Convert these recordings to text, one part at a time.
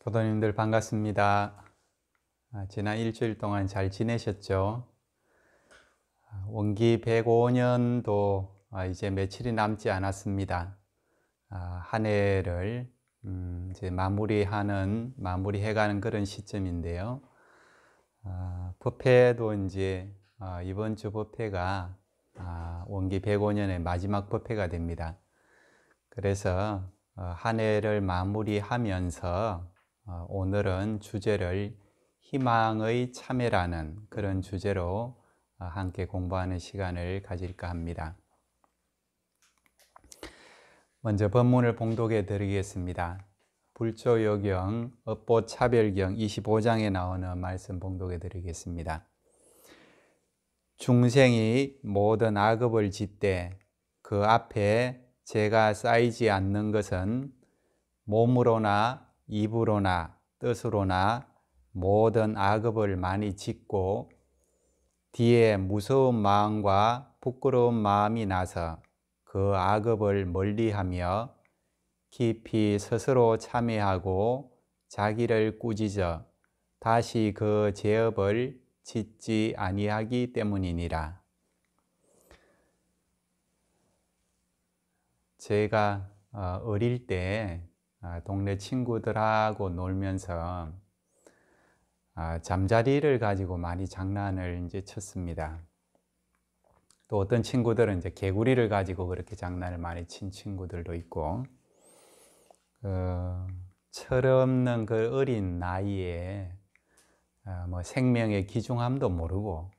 교도님들 반갑습니다. 지난 일주일 동안 잘 지내셨죠? 원기 105년도 이제 며칠이 남지 않았습니다. 한 해를 이제 마무리해가는 그런 시점인데요. 법회도 이제 이번 주 법회가 원기 105년의 마지막 법회가 됩니다. 그래서 한 해를 마무리하면서 오늘은 주제를 희망의 참회라는 그런 주제로 함께 공부하는 시간을 가질까 합니다. 먼저 본문을 봉독해 드리겠습니다. 불조요경 업보차별경 25장에 나오는 말씀 봉독해 드리겠습니다. 중생이 모든 악업을 짓되 그 앞에 죄가 쌓이지 않는 것은 몸으로나 입으로나 뜻으로나 모든 악업을 많이 짓고 뒤에 무서운 마음과 부끄러운 마음이 나서 그 악업을 멀리하며 깊이 스스로 참회하고 자기를 꾸짖어 다시 그 죄업을 짓지 아니하기 때문이니라. 제가 어릴 때 동네 친구들하고 놀면서 잠자리를 가지고 많이 장난을 이제 쳤습니다. 또 어떤 친구들은 이제 개구리를 가지고 그렇게 장난을 많이 친 친구들도 있고, 철없는 그 어린 나이에 뭐 생명의 귀중함도 모르고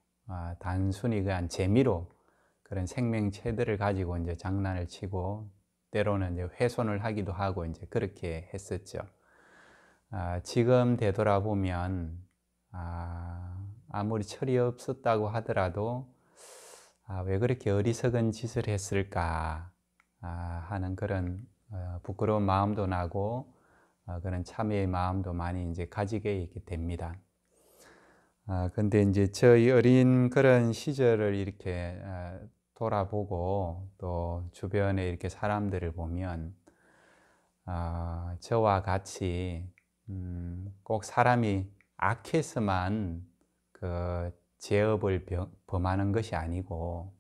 단순히 그냥 재미로 그런 생명체들을 가지고 이제 장난을 치고 때로는 이제 훼손을 하기도 하고 이제 그렇게 했었죠. 지금 되돌아보면 아무리 철이 없었다고 하더라도 왜 그렇게 어리석은 짓을 했을까 하는 그런 부끄러운 마음도 나고 그런 참회의 마음도 많이 이제 가지게 됩니다. 근데 이제 저희 어린 그런 시절을 이렇게 돌아보고 또 주변에 이렇게 사람들을 보면 저와 같이 꼭 사람이 악해서만 그 죄업을 범하는 것이 아니고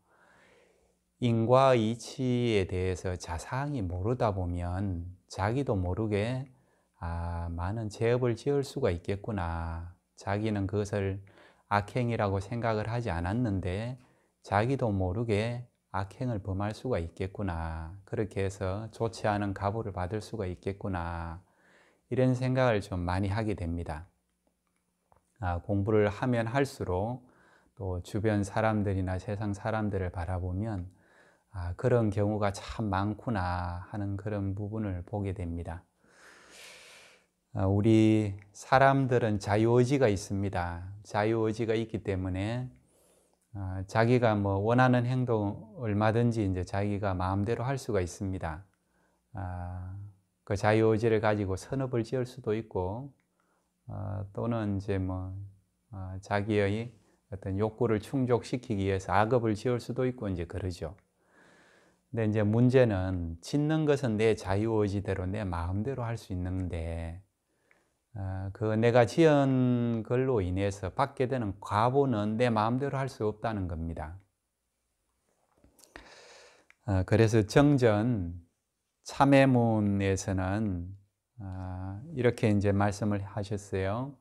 인과 이치에 대해서 자세히 모르다 보면 자기도 모르게 많은 죄업을 지을 수가 있겠구나. 자기는 그것을 악행이라고 생각을 하지 않았는데 자기도 모르게 악행을 범할 수가 있겠구나. 그렇게 해서 좋지 않은 가보를 받을 수가 있겠구나. 이런 생각을 좀 많이 하게 됩니다. 공부를 하면 할수록 또 주변 사람들이나 세상 사람들을 바라보면 그런 경우가 참 많구나 하는 그런 부분을 보게 됩니다. 우리 사람들은 자유의지가 있습니다. 자유의지가 있기 때문에 자기가 뭐 원하는 행동 얼마든지 이제 자기가 마음대로 할 수가 있습니다. 그 자유의지를 가지고 선업을 지을 수도 있고 또는 이제 뭐 자기의 어떤 욕구를 충족시키기 위해서 악업을 지을 수도 있고 이제 그러죠. 근데 이제 문제는 짓는 것은 내 자유의지대로 내 마음대로 할 수 있는데 그 내가 지은 걸로 인해서 받게 되는 과보는 내 마음대로 할 수 없다는 겁니다. 그래서 정전 참회문에서는 이렇게 이제 말씀을 하셨어요.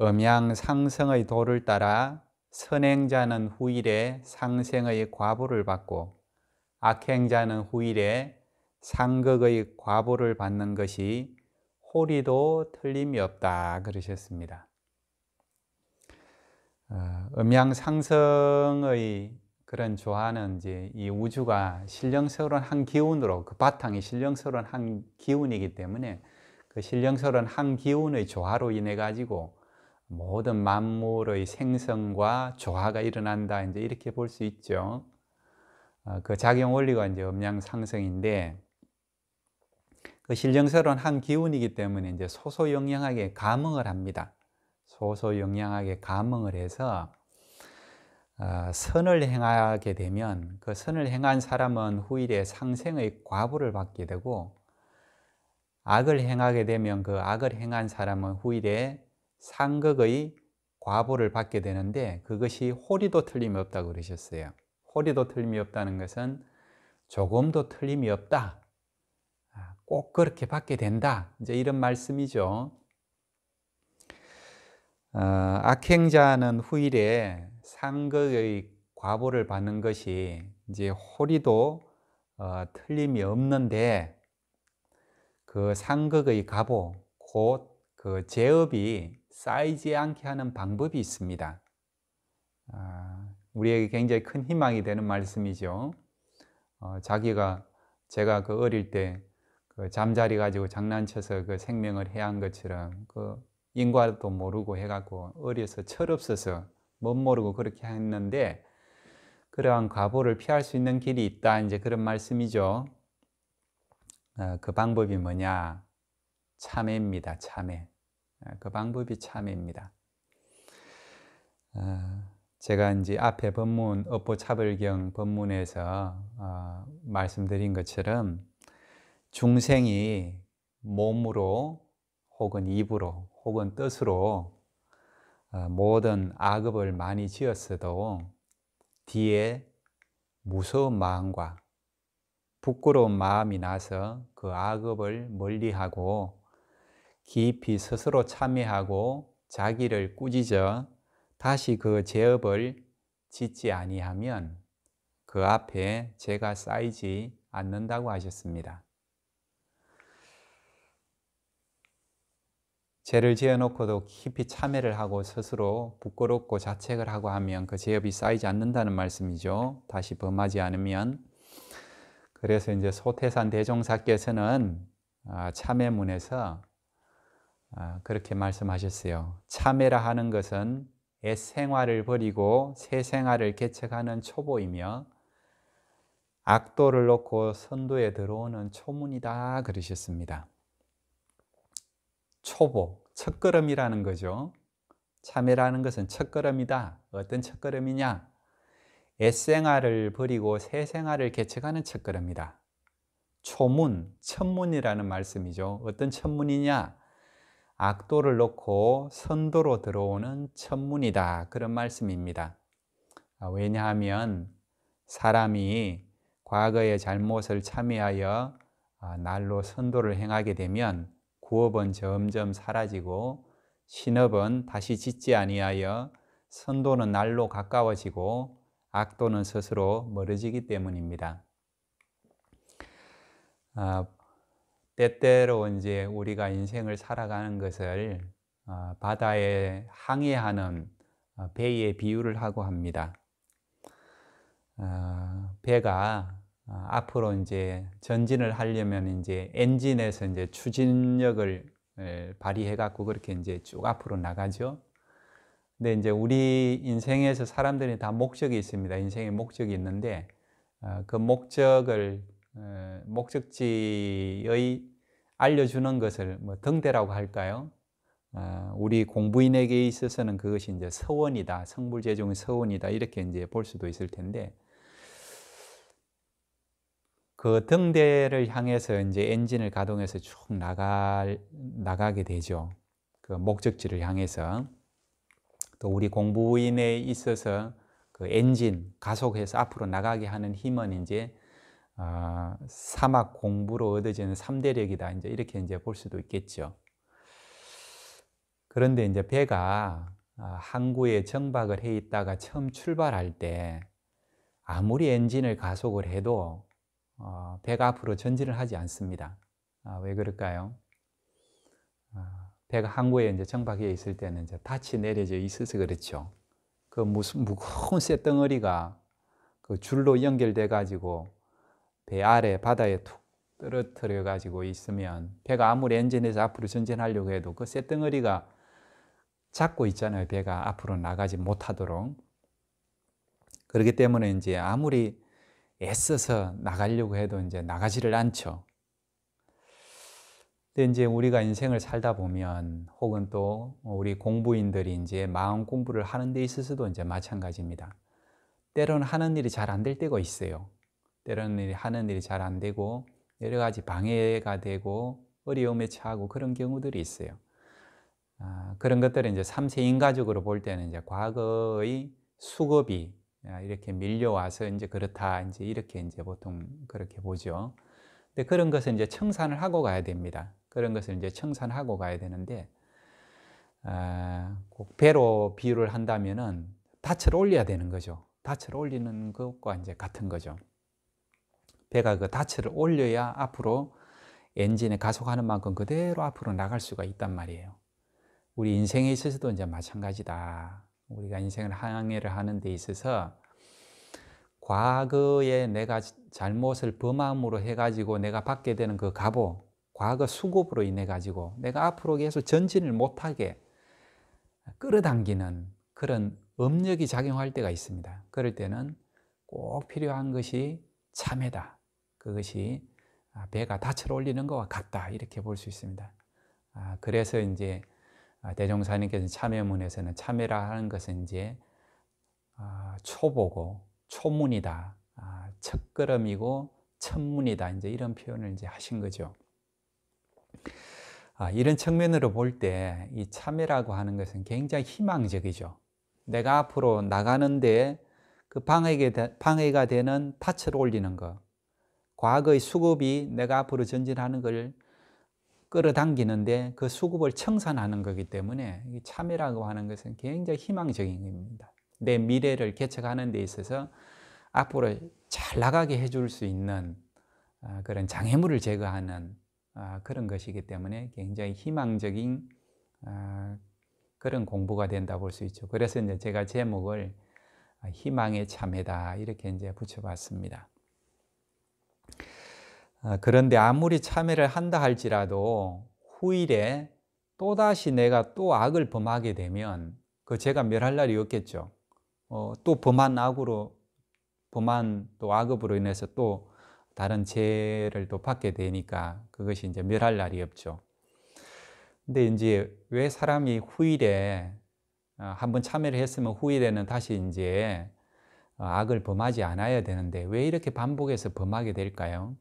음양상승의 도를 따라 선행자는 후일에 상생의 과보를 받고 악행자는 후일에 상극의 과보를 받는 것이 호리도 틀림이 없다 그러셨습니다. 음양상승의 그런 조화는 이제 이 우주가 신령스러운 한 기운으로 그 바탕이 신령스러운 한 기운이기 때문에 그 신령스러운 한 기운의 조화로 인해 가지고 모든 만물의 생성과 조화가 일어난다 이제 이렇게 볼 수 있죠. 그 작용 원리가 이제 음양상승인데 그 신령스러운 한 기운이기 때문에 이제 소소영영하게 감응을 합니다. 소소영영하게 감응을 해서 선을 행하게 되면 그 선을 행한 사람은 후일에 상생의 과보를 받게 되고 악을 행하게 되면 그 악을 행한 사람은 후일에 상극의 과보를 받게 되는데 그것이 호리도 틀림이 없다고 그러셨어요. 호리도 틀림이 없다는 것은 조금도 틀림이 없다. 꼭 그렇게 받게 된다. 이제 이런 말씀이죠. 악행자는 후일에 상극의 과보를 받는 것이 이제 호리도 틀림이 없는데 그 상극의 과보, 곧 그 죄업이 쌓이지 않게 하는 방법이 있습니다. 우리에게 굉장히 큰 희망이 되는 말씀이죠. 제가 그 어릴 때 그 잠자리 가지고 장난쳐서 그 생명을 해한 것처럼 그 인과도 모르고 해갖고 어려서 철없어서 못 모르고 그렇게 했는데 그러한 과보를 피할 수 있는 길이 있다. 이제 그런 말씀이죠. 그 방법이 뭐냐? 참회입니다. 참회. 그 방법이 참회입니다. 제가 이제 앞에 법문, 업보차별경 법문에서 말씀드린 것처럼 중생이 몸으로 혹은 입으로 혹은 뜻으로 모든 악업을 많이 지었어도 뒤에 무서운 마음과 부끄러운 마음이 나서 그 악업을 멀리하고 깊이 스스로 참회하고 자기를 꾸짖어 다시 그 죄업을 짓지 아니하면 그 앞에 죄가 쌓이지 않는다고 하셨습니다. 죄를 지어놓고도 깊이 참회를 하고 스스로 부끄럽고 자책을 하고 하면 그 죄업이 쌓이지 않는다는 말씀이죠. 다시 범하지 않으면. 그래서 이제 소태산 대종사께서는 참회문에서 그렇게 말씀하셨어요. 참회라 하는 것은 옛 생활을 버리고 새 생활을 개척하는 초보이며 악도를 놓고 선도에 들어오는 초문이다 그러셨습니다. 초보, 첫걸음이라는 거죠. 참회라는 것은 첫걸음이다. 어떤 첫걸음이냐? 옛 생활을 버리고 새 생활을 개척하는 첫걸음이다. 초문, 첫문이라는 말씀이죠. 어떤 첫문이냐? 악도를 놓고 선도로 들어오는 첫문이다. 그런 말씀입니다. 왜냐하면 사람이 과거의 잘못을 참회하여 날로 선도를 행하게 되면 구업은 점점 사라지고 신업은 다시 짓지 아니하여 선도는 날로 가까워지고 악도는 스스로 멀어지기 때문입니다. 때때로 이제 우리가 인생을 살아가는 것을 바다에 항해하는 배의 비유를 하고 합니다. 배가 앞으로 이제 전진을 하려면 이제 엔진에서 이제 추진력을 발휘해 갖고 그렇게 이제 쭉 앞으로 나가죠. 근데 이제 우리 인생에서 사람들이 다 목적이 있습니다. 인생의 목적이 있는데 그 목적지의 알려주는 것을 뭐 등대라고 할까요? 우리 공부인에게 있어서는 그것이 이제 서원이다, 성불재종의 서원이다 이렇게 이제 볼 수도 있을 텐데. 그 등대를 향해서 이제 엔진을 가동해서 쭉 나가게 되죠. 그 목적지를 향해서. 또 우리 공부인에 있어서 그 엔진, 가속해서 앞으로 나가게 하는 힘은 이제 사막 공부로 얻어지는 3대력이다. 이제 이렇게 이제 볼 수도 있겠죠. 그런데 이제 배가 항구에 정박을 해 있다가 처음 출발할 때 아무리 엔진을 가속을 해도 배가 앞으로 전진을 하지 않습니다. 왜 그럴까요? 배가 항구에 이제 정박해 있을 때는 이제 닻이 내려져 있어서 그렇죠. 그 무슨 무거운 쇳덩어리가 그 줄로 연결돼 가지고 배 아래 바다에 툭 떨어뜨려 가지고 있으면 배가 아무리 엔진에서 앞으로 전진하려고 해도 그 쇳덩어리가 잡고 있잖아요. 배가 앞으로 나가지 못하도록. 그렇기 때문에 이제 아무리 애써서 나가려고 해도 이제 나가지를 않죠. 근데 이제 우리가 인생을 살다 보면 혹은 또 우리 공부인들이 이제 마음 공부를 하는 데 있어서도 이제 마찬가지입니다. 때로는 하는 일이 잘 안 될 때가 있어요. 때로는 하는 일이 잘 안 되고 여러 가지 방해가 되고 어려움에 처하고 그런 경우들이 있어요. 그런 것들은 이제 3세 인가족으로 볼 때는 이제 과거의 수급이 이렇게 밀려와서 이제 그렇다, 이제 이렇게 이제 보통 그렇게 보죠. 근데 그런 것은 이제 청산을 하고 가야 됩니다. 그런 것을 이제 청산하고 가야 되는데, 꼭 배로 비유를 한다면은 닻을 올려야 되는 거죠. 닻을 올리는 것과 이제 같은 거죠. 배가 그 닻을 올려야 앞으로 엔진에 가속하는 만큼 그대로 앞으로 나갈 수가 있단 말이에요. 우리 인생에 있어서도 이제 마찬가지다. 우리가 인생을 항해를 하는 데 있어서 과거에 내가 잘못을 범함으로 해가지고 내가 받게 되는 그 갑오, 과거 수급으로 인해 가지고 내가 앞으로 계속 전진을 못하게 끌어당기는 그런 업력이 작용할 때가 있습니다. 그럴 때는 꼭 필요한 것이 참회다. 그것이 배가 닻을 올리는 것과 같다. 이렇게 볼 수 있습니다. 그래서 이제 대종사님께서 참회문에서는 참회라 하는 것은 이제 초보고 초문이다, 첫걸음이고 첫문이다, 이제 이런 표현을 이제 하신 거죠. 이런 측면으로 볼 때 이 참회라고 하는 것은 굉장히 희망적이죠. 내가 앞으로 나가는데 그 방해가 되는 닻을 올리는 것, 과거의 수급이 내가 앞으로 전진하는 걸 끌어당기는데 그 수급을 청산하는 거기 때문에 이 참회라고 하는 것은 굉장히 희망적인 겁니다. 내 미래를 개척하는 데 있어서 앞으로 잘 나가게 해줄 수 있는 그런 장애물을 제거하는 그런 것이기 때문에 굉장히 희망적인 그런 공부가 된다 볼 수 있죠. 그래서 이제 제가 제목을 희망의 참회다 이렇게 이제 붙여봤습니다. 그런데 아무리 참회를 한다 할지라도 후일에 또다시 내가 또 악을 범하게 되면 그 제가 멸할 날이 없겠죠. 또 범한 또 악업으로 인해서 또 다른 죄를 또 받게 되니까 그것이 이제 멸할 날이 없죠. 근데 이제 왜 사람이 후일에 한번 참회를 했으면 후일에는 다시 이제 악을 범하지 않아야 되는데 왜 이렇게 반복해서 범하게 될까요?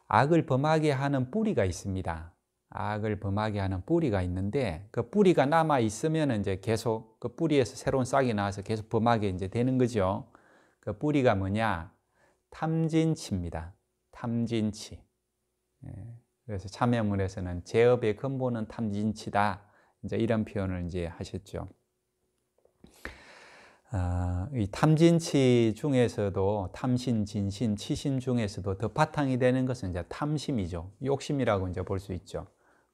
악을 범하게 하는 뿌리가 있습니다. 악을 범하게 하는 뿌리가 있는데 그 뿌리가 남아 있으면 이제 계속 그 뿌리에서 새로운 싹이 나와서 계속 범하게 이제 되는 거죠. 그 뿌리가 뭐냐? 탐진치입니다. 탐진치. 그래서 참회문에서는 죄업의 근본은 탐진치다. 이제 이런 표현을 이제 하셨죠. 이 탐진치 중에서도 탐신, 진신, 치신 중에서도 더 바탕이 되는 것은 이제 탐심이죠. 욕심이라고 이제 볼 수 있죠.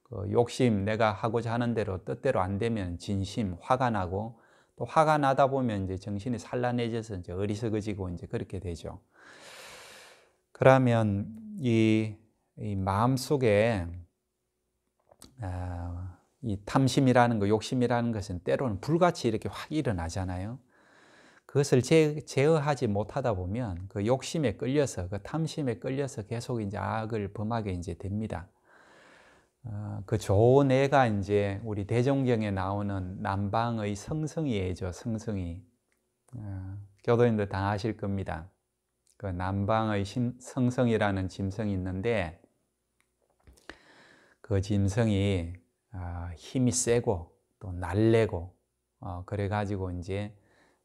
그 욕심, 내가 하고자 하는 대로 뜻대로 안 되면 진심, 화가 나고 또 화가 나다 보면 이제 정신이 산란해져서 이제 어리석어지고 이제 그렇게 되죠. 그러면 이 마음 속에 이 탐심이라는 거, 욕심이라는 것은 때로는 불같이 이렇게 확 일어나잖아요. 그것을 제어하지 못하다 보면 그 욕심에 끌려서 그 탐심에 끌려서 계속 이제 악을 범하게 이제 됩니다. 그 좋은 애가 이제 우리 대종경에 나오는 남방의 성성이죠. 성성이. 교도님들 다 아실 겁니다. 그 남방의 성성이라는 짐승이 있는데 그 짐승이 힘이 세고 또 날래고 그래가지고 이제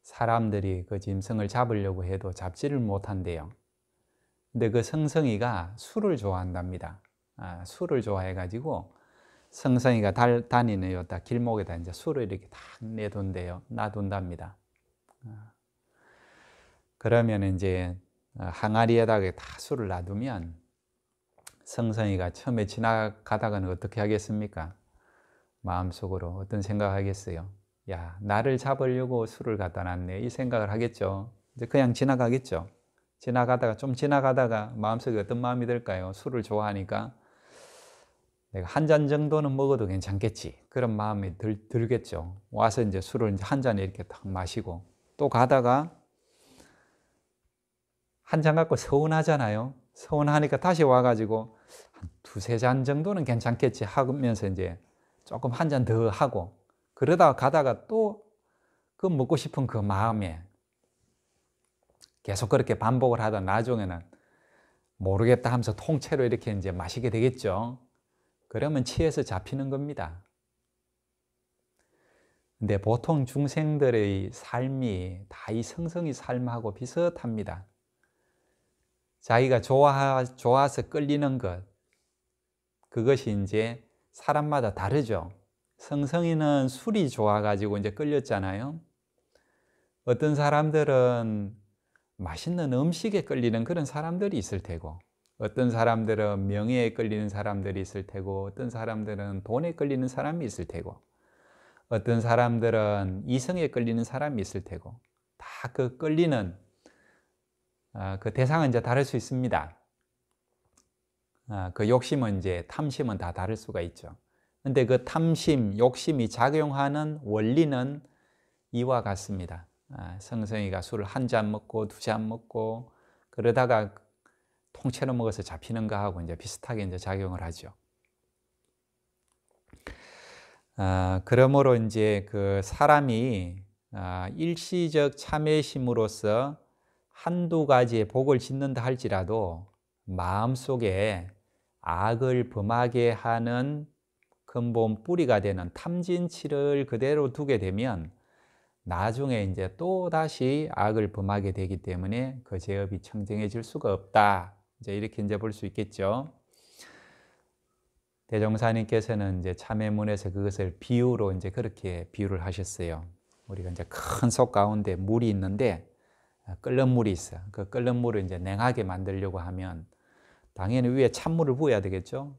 사람들이 그 짐승을 잡으려고 해도 잡지를 못한대요. 근데 그 성성이가 술을 좋아한답니다. 술을 좋아해가지고 성성이가 다니는 요다 길목에다 이제 술을 이렇게 딱 놔둔답니다. 그러면 이제 항아리에다가 다 술을 놔두면 성성이가 처음에 지나가다가는 어떻게 하겠습니까? 마음속으로 어떤 생각하겠어요? 야, 나를 잡으려고 술을 갖다 놨네. 이 생각을 하겠죠. 이제 그냥 지나가겠죠. 좀 지나가다가 마음속에 어떤 마음이 들까요? 술을 좋아하니까 내가 한 잔 정도는 먹어도 괜찮겠지. 그런 마음이 들겠죠. 와서 이제 술을 이제 한 잔 이렇게 딱 마시고 또 가다가 한 잔 갖고 서운하잖아요. 서운하니까 다시 와가지고 한 두세 잔 정도는 괜찮겠지 하면서 이제 조금 한 잔 더 하고 그러다가 가다가 또 그 먹고 싶은 그 마음에 계속 그렇게 반복을 하다 나중에는 모르겠다 하면서 통째로 이렇게 이제 마시게 되겠죠. 그러면 취해서 잡히는 겁니다. 근데 보통 중생들의 삶이 다 이 성성의 삶하고 비슷합니다. 자기가 좋아서 끌리는 것, 그것이 이제 사람마다 다르죠. 성성이는 술이 좋아가지고 이제 끌렸잖아요. 어떤 사람들은 맛있는 음식에 끌리는 그런 사람들이 있을 테고, 어떤 사람들은 명예에 끌리는 사람들이 있을 테고, 어떤 사람들은 돈에 끌리는 사람이 있을 테고, 어떤 사람들은 이성에 끌리는 사람이 있을 테고, 다 그 끌리는 그 대상은 이제 다를 수 있습니다. 그 욕심은 이제 탐심은 다 다를 수가 있죠. 근데 그 탐심, 욕심이 작용하는 원리는 이와 같습니다. 성성이가 술을 한 잔 먹고 두 잔 먹고 그러다가 통째로 먹어서 잡히는 거하고 이제 비슷하게 이제 작용을 하죠. 그러므로 이제 그 사람이 일시적 참회심으로써 한두 가지의 복을 짓는다 할지라도 마음속에 악을 범하게 하는 근본 뿌리가 되는 탐진치를 그대로 두게 되면 나중에 이제 또 다시 악을 범하게 되기 때문에 그 죄업이 청정해질 수가 없다. 이제 이렇게 이제 볼 수 있겠죠. 대종사님께서는 이제 참회문에서 그것을 비유로 이제 그렇게 비유를 하셨어요. 우리가 이제 큰 솥 가운데 물이 있는데 끓는 물이 있어. 그 끓는 물을 이제 냉하게 만들려고 하면 당연히 위에 찬물을 부어야 되겠죠.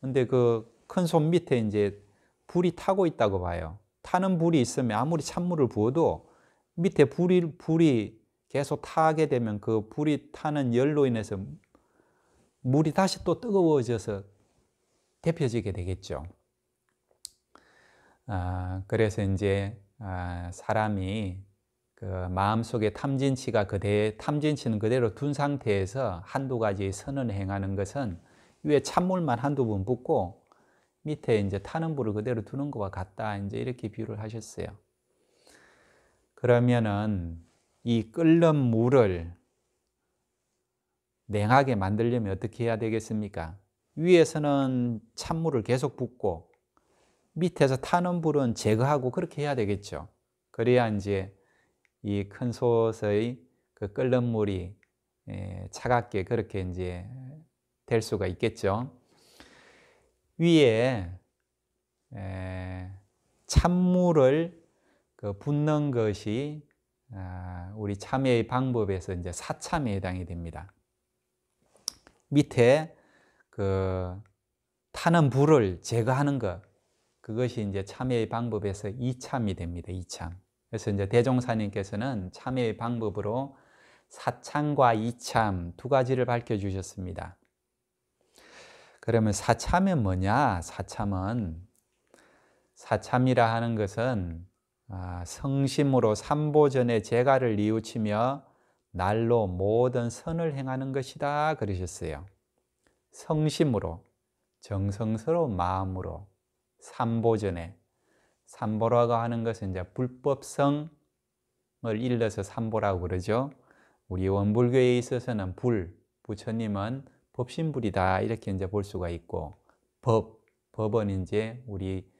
근데 그 큰 솥 밑에 이제 불이 타고 있다고 봐요. 타는 불이 있으면 아무리 찬물을 부어도 밑에 불이 계속 타게 되면 그 불이 타는 열로 인해서 물이 다시 또 뜨거워져서 데펴지게 되겠죠. 그래서 이제 사람이 그 마음속에 탐진치는 그대로 둔 상태에서 한두 가지 선을 행하는 것은 위에 찬물만 한두 번 붓고 밑에 이제 타는 불을 그대로 두는 것과 같다. 이제 이렇게 비유를 하셨어요. 그러면은 이 끓는 물을 냉하게 만들려면 어떻게 해야 되겠습니까? 위에서는 찬물을 계속 붓고 밑에서 타는 불은 제거하고 그렇게 해야 되겠죠. 그래야 이제 이 큰 솥의 그 끓는 물이 차갑게 그렇게 이제 될 수가 있겠죠. 위에 찬물을 붓는 것이 우리 참회의 방법에서 이제 사참에 해당이 됩니다. 밑에 그 타는 불을 제거하는 것, 그것이 이제 참회의 방법에서 이참이 됩니다. 이참. 그래서 이제 대종사님께서는 참회의 방법으로 사참과 이참 두 가지를 밝혀 주셨습니다. 그러면 사참은 뭐냐? 사참이라 하는 것은 성심으로 삼보전의 재가를 뉘우치며 날로 모든 선을 행하는 것이다 그러셨어요. 성심으로, 정성스러운 마음으로 삼보전에, 삼보라고 하는 것은 이제 불법성을 일러서 삼보라고 그러죠. 우리 원불교에 있어서는 부처님은 법신불이다 이렇게 이제 볼 수가 있고, 법은 이제 우리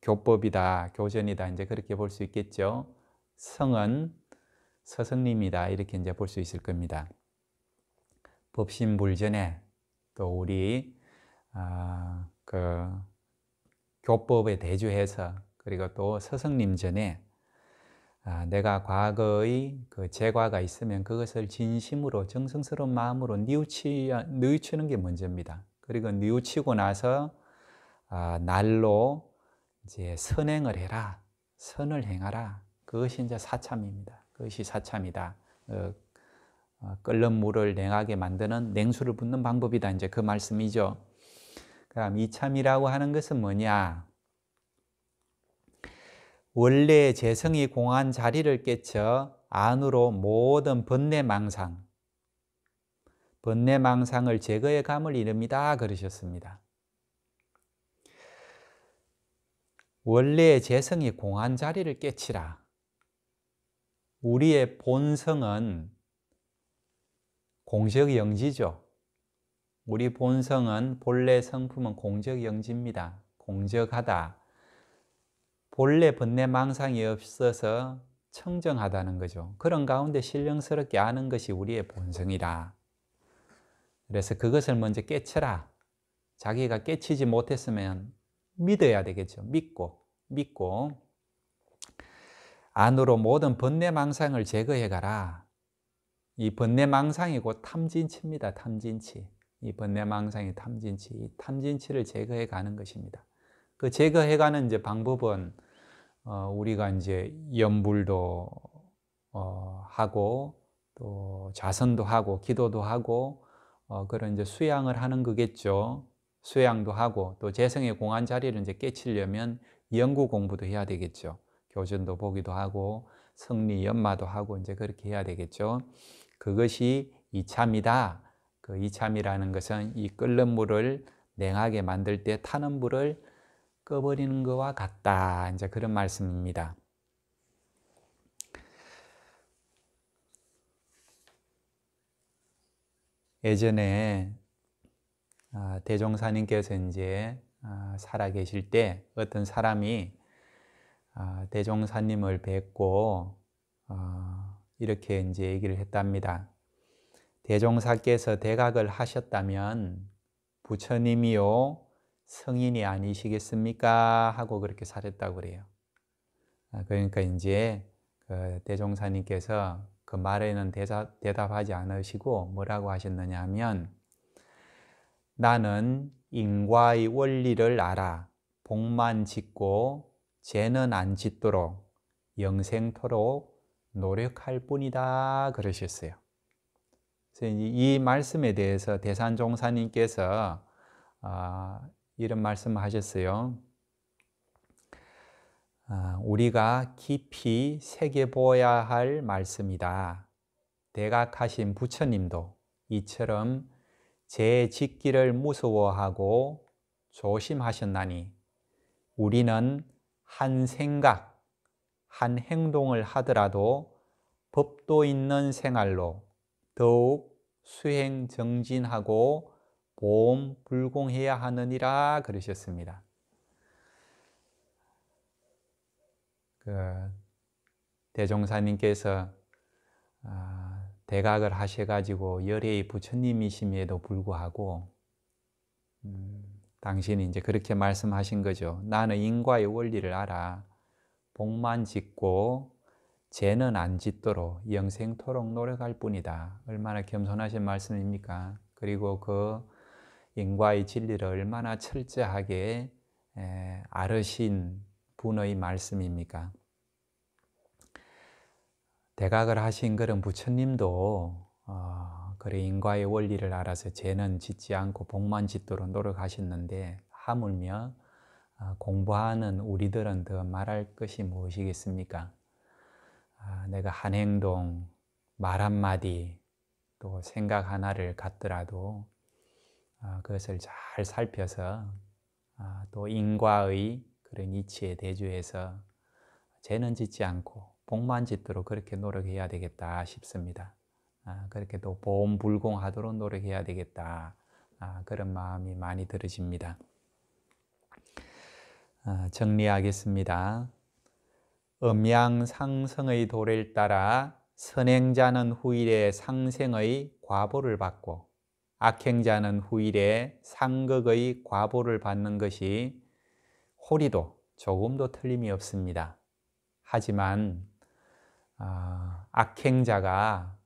교법이다, 교전이다 이제 그렇게 볼 수 있겠죠. 성은 스승님이다 이렇게 이제 볼 수 있을 겁니다. 법신불전에 또 우리 그 교법에 대주해서 그리고 또 스승님 전에 내가 과거의 그 재과가 있으면 그것을 진심으로 정성스러운 마음으로 뉘우치는 게 먼저입니다. 그리고 뉘우치고 나서 날로 이제 선행을 해라, 선을 행하라. 그것이 이제 사참입니다. 그것이 사참이다. 끓는 물을 냉하게 만드는 냉수를 붓는 방법이다. 이제 그 말씀이죠. 그럼 이참이라고 하는 것은 뭐냐? 원래 재성이 공한 자리를 깨쳐 안으로 모든 번뇌망상을 제거해 감을 이릅니다. 그러셨습니다. 원래 재성이 공한 자리를 깨치라. 우리의 본성은 공적영지죠. 우리 본성은 본래 성품은 공적영지입니다. 공적하다. 본래 번뇌망상이 없어서 청정하다는 거죠. 그런 가운데 신령스럽게 아는 것이 우리의 본성이라. 그래서 그것을 먼저 깨쳐라. 자기가 깨치지 못했으면 믿어야 되겠죠. 믿고 안으로 모든 번뇌망상을 제거해 가라. 이 번뇌망상이 곧 탐진치입니다. 탐진치. 이 번뇌망상이 탐진치. 이 탐진치를 제거해 가는 것입니다. 그 제거해 가는 이제 방법은 우리가 이제 염불도 하고 또 자선도 하고 기도도 하고 그런 이제 수양을 하는 거겠죠. 수양도 하고 또 재성의 공안 자리를 이제 깨치려면 연구 공부도 해야 되겠죠. 교전도 보기도 하고 성리 연마도 하고 이제 그렇게 해야 되겠죠. 그것이 이참이다. 그 이참이라는 것은 이 끓는 물을 냉하게 만들 때 타는 불을 꺼버리는 것과 같다. 이제 그런 말씀입니다. 예전에 대종사님께서 이제 살아 계실 때 어떤 사람이 대종사님을 뵙고 이렇게 이제 얘기를 했답니다. 대종사께서 대각을 하셨다면 부처님이요 성인이 아니시겠습니까? 하고 그렇게 살았다고 그래요. 그러니까 이제 그 대종사님께서 그 말에는 대답하지 않으시고 뭐라고 하셨느냐 하면 나는 인과의 원리를 알아 복만 짓고 죄는 안 짓도록 영생토록 노력할 뿐이다 그러셨어요. 그래서 이 말씀에 대해서 대산종사님께서 이런 말씀을 하셨어요. 우리가 깊이 새겨보아야 할 말씀이다. 대각하신 부처님도 이처럼 죄 짓기를 무서워하고 조심하셨나니 우리는 한 생각, 한 행동을 하더라도 법도 있는 생활로 더욱 수행 정진하고 보험불공해야 하느니라 그러셨습니다. 대종사님께서 대각을 하셔가지고 열애의 부처님이심에도 불구하고 당신이 이제 그렇게 말씀하신 거죠. 나는 인과의 원리를 알아. 복만 짓고 죄는 안 짓도록 영생토록 노력할 뿐이다. 얼마나 겸손하신 말씀입니까? 그리고 그 인과의 진리를 얼마나 철저하게 아르신 분의 말씀입니까? 대각을 하신 그런 부처님도 그래 인과의 원리를 알아서 죄는 짓지 않고 복만 짓도록 노력하셨는데 하물며 공부하는 우리들은 더 말할 것이 무엇이겠습니까? 내가 한 행동, 말 한마디, 또 생각 하나를 갖더라도 그것을 잘 살펴서 또 인과의 그런 이치에 대주해서 죄는 짓지 않고 복만 짓도록 그렇게 노력해야 되겠다 싶습니다. 그렇게 또 보험불공하도록 노력해야 되겠다. 그런 마음이 많이 들어집니다. 정리하겠습니다. 음양상승의 도를 따라 선행자는 후일에 상생의 과보를 받고 악행자는 후일에 상극의 과보를 받는 것이 호리도 조금도 틀림이 없습니다. 하지만 악행자가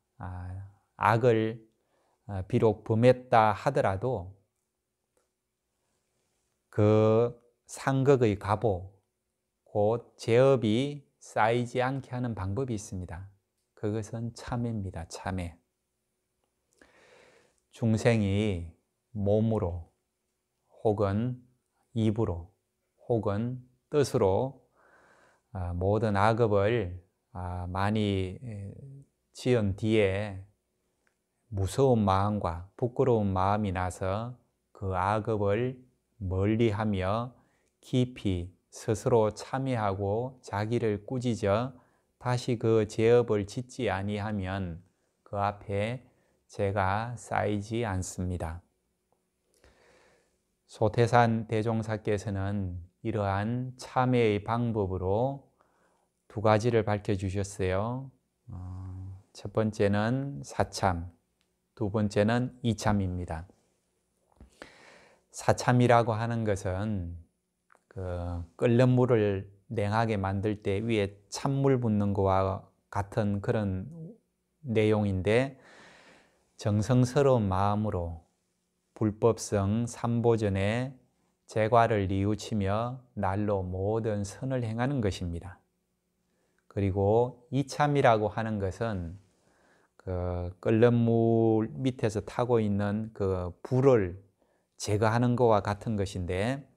악을 비록 범했다 하더라도 그 상극의 과보, 곧 죄업이 쌓이지 않게 하는 방법이 있습니다. 그것은 참회입니다. 참회. 중생이 몸으로 혹은 입으로 혹은 뜻으로 모든 악업을 많이 지은 뒤에 무서운 마음과 부끄러운 마음이 나서 그 악업을 멀리하며 깊이 스스로 참회하고 자기를 꾸짖어 다시 그 죄업을 짓지 아니하면 그 앞에 죄가 쌓이지 않습니다. 소태산 대종사께서는 이러한 참회의 방법으로 두 가지를 밝혀주셨어요. 첫 번째는 사참, 두 번째는 이참입니다. 사참이라고 하는 것은 끓는 물을 냉하게 만들 때 위에 찬물 붓는 것과 같은 그런 내용인데, 정성스러운 마음으로 불법성 삼보전에 제과를 뉘우치며 날로 모든 선을 행하는 것입니다. 그리고 이참이라고 하는 것은 끓는 물 밑에서 타고 있는 그 불을 제거하는 것과 같은 것인데,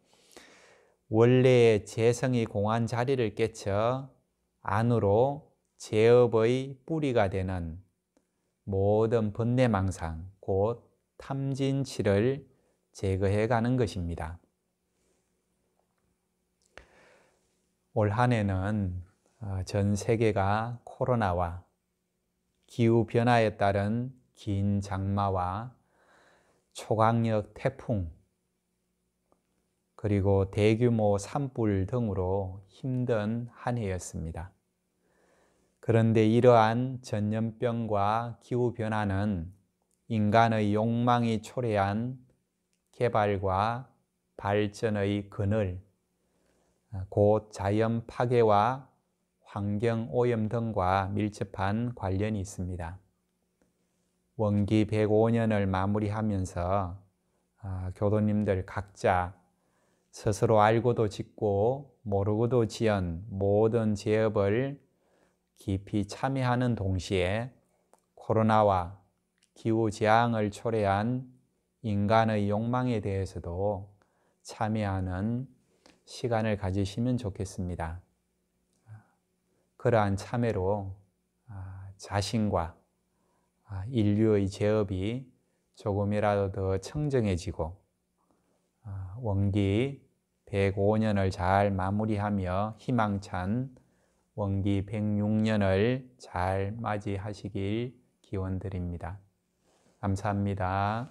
원래의 재성이 공한 자리를 깨쳐 안으로 제업의 뿌리가 되는 모든 번뇌망상, 곧 탐진치를 제거해 가는 것입니다. 올 한 해는 전 세계가 코로나와 기후변화에 따른 긴 장마와 초강력 태풍, 그리고 대규모 산불 등으로 힘든 한 해였습니다. 그런데 이러한 전염병과 기후변화는 인간의 욕망이 초래한 개발과 발전의 그늘, 곧 자연 파괴와 환경 오염 등과 밀접한 관련이 있습니다. 원기 105년을 마무리하면서 교도님들 각자 스스로 알고도 짓고 모르고도 지은 모든 죄업을 깊이 참회하는 동시에 코로나와 기후재앙을 초래한 인간의 욕망에 대해서도 참회하는 시간을 가지시면 좋겠습니다. 그러한 참회로 자신과 인류의 죄업이 조금이라도 더 청정해지고 원기 105년을 잘 마무리하며 희망찬 원기 106년을 잘 맞이하시길 기원드립니다. 감사합니다.